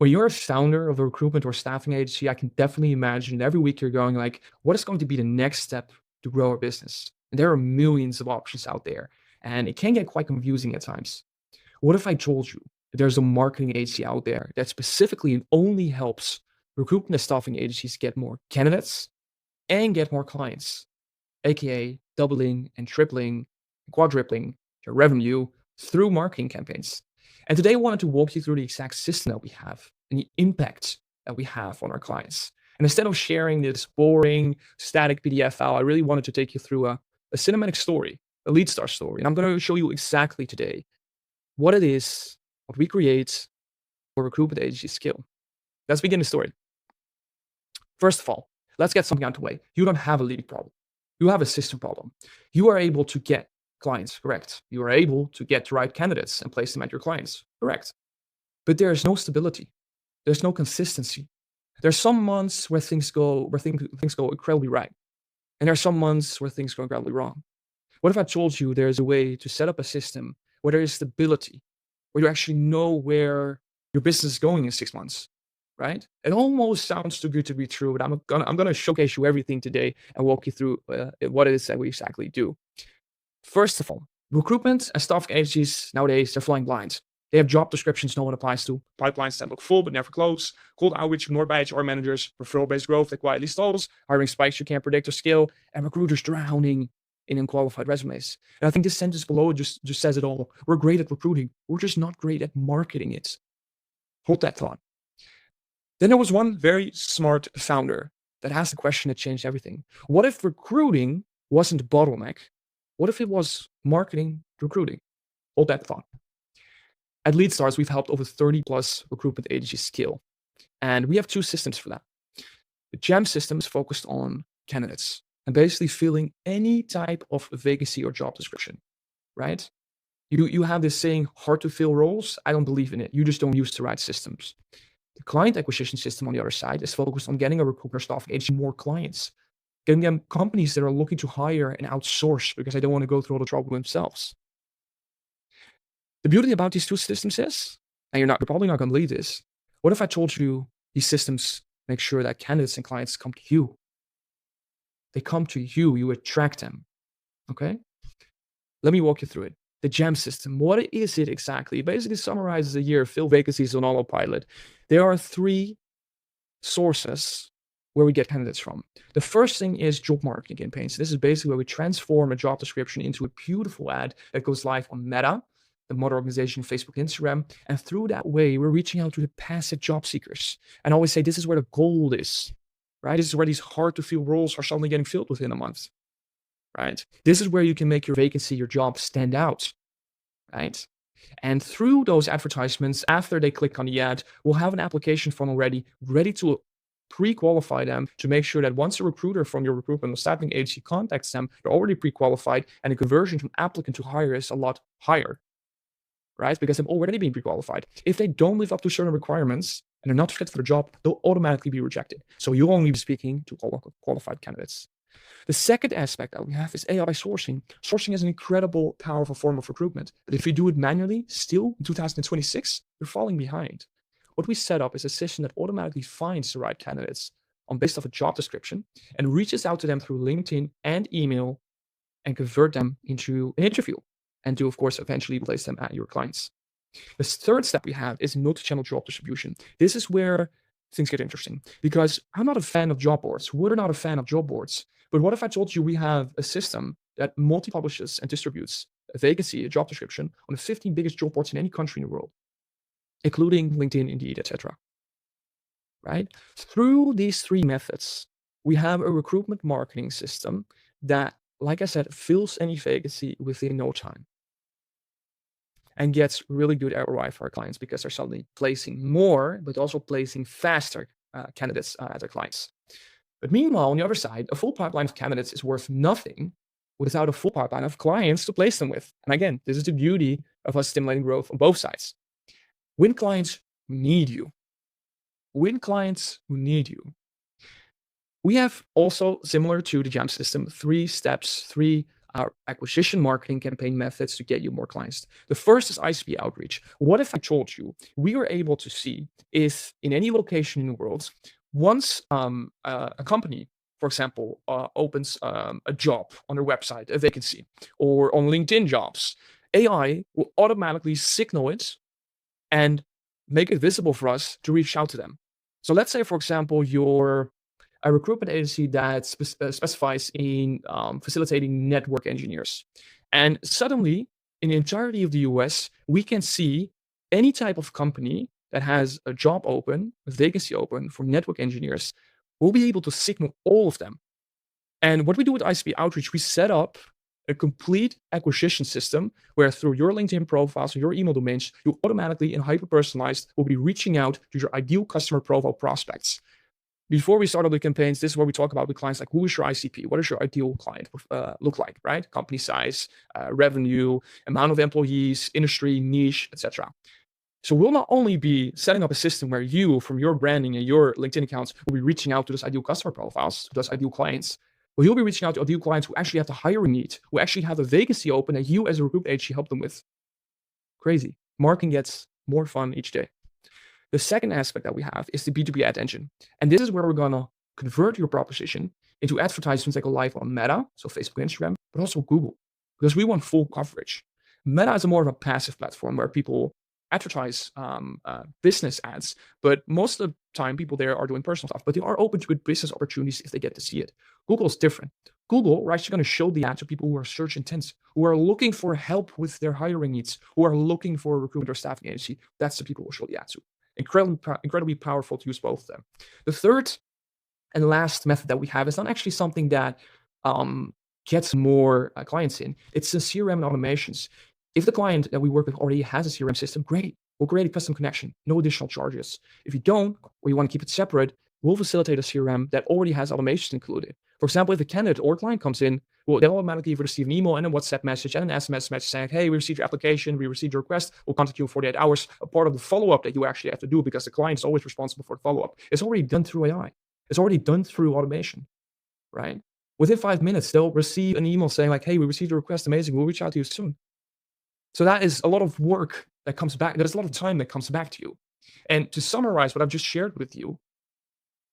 When you're a founder of a recruitment or staffing agency, I can definitely imagine every week you're going like, what is going to be the next step to grow our business? And there are millions of options out there, and it can get quite confusing at times. What if I told you that there's a marketing agency out there that specifically and only helps recruitment and staffing agencies get more candidates and get more clients, aka doubling and tripling, quadrupling your revenue through marketing campaigns. And today I wanted to walk you through the exact system that we have and the impact that we have on our clients. And instead of sharing this boring static PDF file, I really wanted to take you through a cinematic story, a Leadstar story. And I'm going to show you exactly today what it is, what we create for recruitment agency skill. Let's begin the story. First of all, let's get something out of the way. You don't have a leading problem. You have a system problem. You are able to get clients, correct. You are able to get the right candidates and place them at your clients, correct. But there is no stability. There's no consistency. There's some months where things go incredibly right, and there are some months where things go incredibly wrong. What if I told you there's a way to set up a system where there is stability, where you actually know where your business is going in 6 months, right? It almost sounds too good to be true, but I'm gonna showcase you everything today and walk you through what it is that we exactly do. First of all, recruitment and staffing agencies nowadays, they're flying blind. They have job descriptions no one applies to, pipelines that look full but never close, cold outreach ignored by HR managers, referral-based growth that quietly stalls, hiring spikes you can't predict or scale, and recruiters drowning in unqualified resumes. And I think this sentence below just says it all. We're great at recruiting. We're just not great at marketing it. Hold that thought. Then there was one very smart founder that asked a question that changed everything. What if recruiting wasn't the bottleneck? What if it was marketing recruiting? Hold that thought. At Leadstars, we've helped over 30 plus recruitment agencies scale. And we have 2 systems for that. The GEM system is focused on candidates and basically filling any type of vacancy or job description, right? You have this saying, hard to fill roles. I don't believe in it. You just don't use the right systems. The client acquisition system on the other side is focused on getting a recruiter staff agency more clients, getting them companies that are looking to hire and outsource because they don't want to go through all the trouble themselves. The beauty about these 2 systems is, and you're probably not going to believe this, what if I told you these systems make sure that candidates and clients come to you? They come to you, you attract them, okay? Let me walk you through it. The GEM system, what is it exactly? It basically summarizes a year of fill vacancies on autopilot. There are 3 sources where we get candidates from. The first thing is job marketing campaigns. This is basically where we transform a job description into a beautiful ad that goes live on Meta, the mother organization, Facebook, Instagram. And through that way, we're reaching out to the passive job seekers. And I always say this is where the gold is, right? This is where these hard to fill roles are suddenly getting filled within a month, right? This is where you can make your vacancy, your job stand out, right? And through those advertisements, after they click on the ad, we'll have an application funnel ready to pre-qualify them to make sure that once a recruiter from your recruitment or staffing agency contacts them, they're already pre-qualified and the conversion from applicant to hire is a lot higher, right? Because they've already been pre-qualified. If they don't live up to certain requirements and they're not fit for the job, they'll automatically be rejected. So you'll only be speaking to qualified candidates. The second aspect that we have is AI sourcing. Sourcing is an incredible, powerful form of recruitment. But if you do it manually, still in 2026, you're falling behind. What we set up is a system that automatically finds the right candidates based off a job description and reaches out to them through LinkedIn and email and convert them into an interview and to, of course, eventually place them at your clients. The third step we have is multi-channel job distribution. This is where things get interesting because I'm not a fan of job boards. We're not a fan of job boards. But what if I told you we have a system that multi-publishes and distributes a vacancy, a job description on the 15 biggest job boards in any country in the world, including LinkedIn, Indeed, etc. Right? Through these 3 methods, we have a recruitment marketing system that, like I said, fills any vacancy within no time and gets really good ROI for our clients because they're suddenly placing more, but also placing faster candidates at their clients. But meanwhile, on the other side, a full pipeline of candidates is worth nothing without a full pipeline of clients to place them with. And again, this is the beauty of us stimulating growth on both sides. Win clients who need you. Win clients who need you. We have also, similar to the GEM system, 3 steps, 3 acquisition marketing campaign methods to get you more clients. The first is ICP outreach. What if I told you we were able to see if in any location in the world, once a company, for example, opens a job on their website, a vacancy, or on LinkedIn jobs, AI will automatically signal it and make it visible for us to reach out to them. So let's say, for example, you're a recruitment agency that specifies in facilitating network engineers. And suddenly, in the entirety of the US, we can see any type of company that has a job open, a vacancy open for network engineers. We'll be able to signal all of them. And what we do with ICP outreach, we set up a complete acquisition system where through your LinkedIn profiles or your email domains, you automatically and hyper-personalized will be reaching out to your ideal customer profile prospects. Before we start all the campaigns, this is where we talk about with clients like, who is your ICP? What does your ideal client look like, right? Company size, revenue, amount of employees, industry, niche, etc. So we'll not only be setting up a system where you, from your branding and your LinkedIn accounts, will be reaching out to those ideal customer profiles, to those ideal clients, but you'll be reaching out to ideal clients who actually have the hiring need, who actually have a vacancy open that you as a recruitment agency help them with. Crazy. Marketing gets more fun each day. The second aspect that we have is the B2B ad engine. And this is where we're going to convert your proposition into advertisements that go live on Meta, so Facebook and Instagram, but also Google, because we want full coverage. Meta is more of a passive platform where people advertise business ads, but most of the time people there are doing personal stuff, but they are open to good business opportunities if they get to see it. Google is different. Google, we're actually going to show the ad to people who are search intent, who are looking for help with their hiring needs, who are looking for a recruitment or staffing agency. That's the people we'll show the ad to. Incredibly powerful to use both of them. The third and last method that we have is not actually something that gets more clients in. It's the CRM and automations. If the client that we work with already has a CRM system, great. We'll create a custom connection, no additional charges. If you don't, or you want to keep it separate, we'll facilitate a CRM that already has automations included. For example, if a candidate or client comes in, they'll automatically receive an email and a WhatsApp message and an SMS message saying, hey, we received your application, we received your request, we'll contact you in 48 hours. A part of the follow-up that you actually have to do, because the client is always responsible for the follow-up. It's already done through AI. It's already done through automation, right? Within 5 minutes, they'll receive an email saying like, hey, we received your request, amazing, we'll reach out to you soon. So that is a lot of work that comes back. There's a lot of time that comes back to you. And to summarize what I've just shared with you,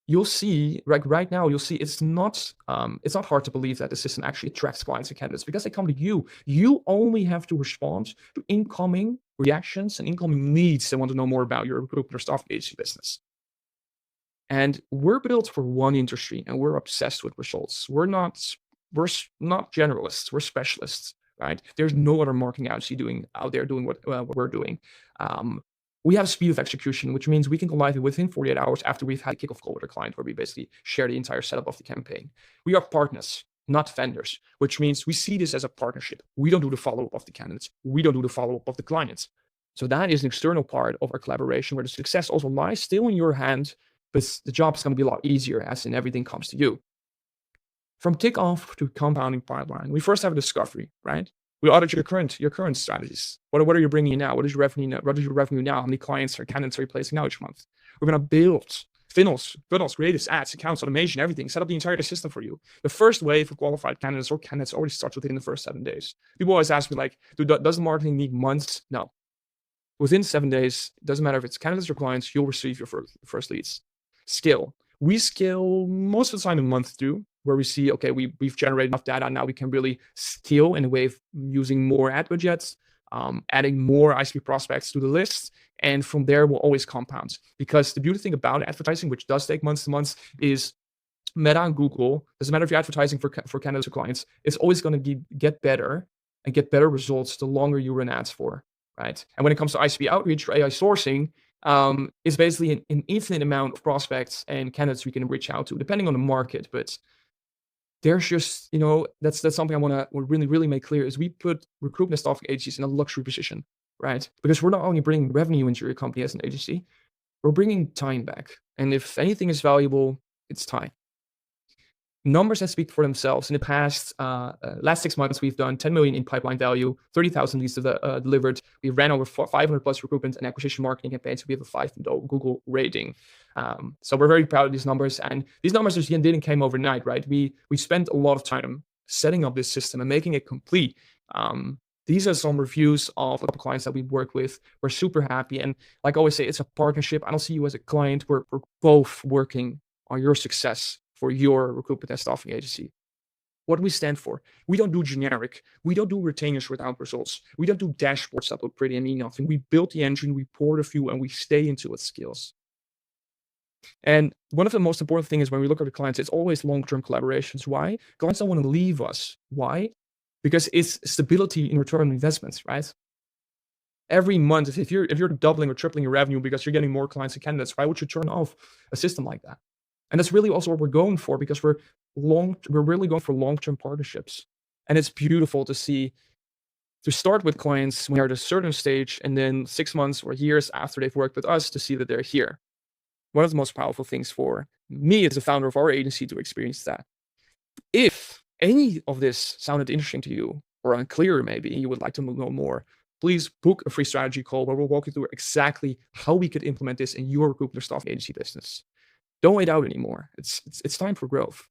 you'll see right now, you'll see it's not hard to believe that the system actually attracts clients and candidates because they come to you. You only have to respond to incoming reactions and incoming leads that want to know more about your recruitment or staffing agency business. And we're built for one industry and we're obsessed with results. We're not generalists, we're specialists. Right? There's no other marketing agency out there doing what we're doing. We have speed of execution, which means we can go live within 48 hours after we've had a kickoff call with a client where we basically share the entire setup of the campaign. We are partners, not vendors, which means we see this as a partnership. We don't do the follow-up of the candidates. We don't do the follow-up of the clients. So that is an external part of our collaboration where the success also lies still in your hand, but the job is going to be a lot easier as in everything comes to you. From kickoff to compounding pipeline, we first have a discovery, right? We audit your current strategies. What are you bringing in now? What is your revenue now? What is your revenue now? How many clients or candidates are you placing now each month? We're going to build funnels, creatives, ads, accounts, automation, everything. Set up the entire system for you. The first wave of qualified candidates already starts within the first 7 days. People always ask me like, does marketing need months? No. Within 7 days, it doesn't matter if it's candidates or clients, you'll receive your first leads. Scale. We scale most of the time a month through, where we see, okay, we've generated enough data. Now we can really scale in a way of using more ad budgets, adding more ICP prospects to the list. And from there, we'll always compound. Because the beautiful thing about advertising, which does take months to months, is Meta and Google, doesn't matter if you're advertising for candidates or clients, it's always going to get better and get better results the longer you run ads for, right? And when it comes to ICP outreach or AI sourcing, it's basically an infinite amount of prospects and candidates we can reach out to, depending on the market. But there's just, that's something I want to really, really make clear is we put recruitment staffing agencies in a luxury position, right? Because we're not only bringing revenue into your company as an agency, we're bringing time back. And if anything is valuable, it's time. Numbers that speak for themselves. In the past, last 6 months, we've done 10 million in pipeline value, 30,000 leads delivered. We ran over 500 plus recruitment and acquisition marketing campaigns. We have a 5 Google rating. So we're very proud of these numbers. And these numbers didn't come overnight, right? We spent a lot of time setting up this system and making it complete. These are some reviews of a couple clients that we work with. We're super happy. And like I always say, it's a partnership. I don't see you as a client. We're both working on your success for your recruitment and staffing agency. What do we stand for? We don't do generic. We don't do retainers without results. We don't do dashboards that look pretty and mean nothing. We build the engine, we pour the fuel, and we stay into its skills. And one of the most important things is when we look at the clients, it's always long-term collaborations. Why? Clients don't want to leave us. Why? Because it's stability in return on investments, right? Every month, if you're doubling or tripling your revenue because you're getting more clients and candidates, why would you turn off a system like that? And that's really also what we're going for, because we're really going for long-term partnerships. And it's beautiful to see, to start with clients when they're at a certain stage, and then 6 months or years after they've worked with us, to see that they're here. One of the most powerful things for me as a founder of our agency to experience that. If any of this sounded interesting to you or unclear, maybe you would like to know more, please book a free strategy call where we'll walk you through exactly how we could implement this in your recruitment or staffing agency business. Don't wait out anymore. It's time for growth.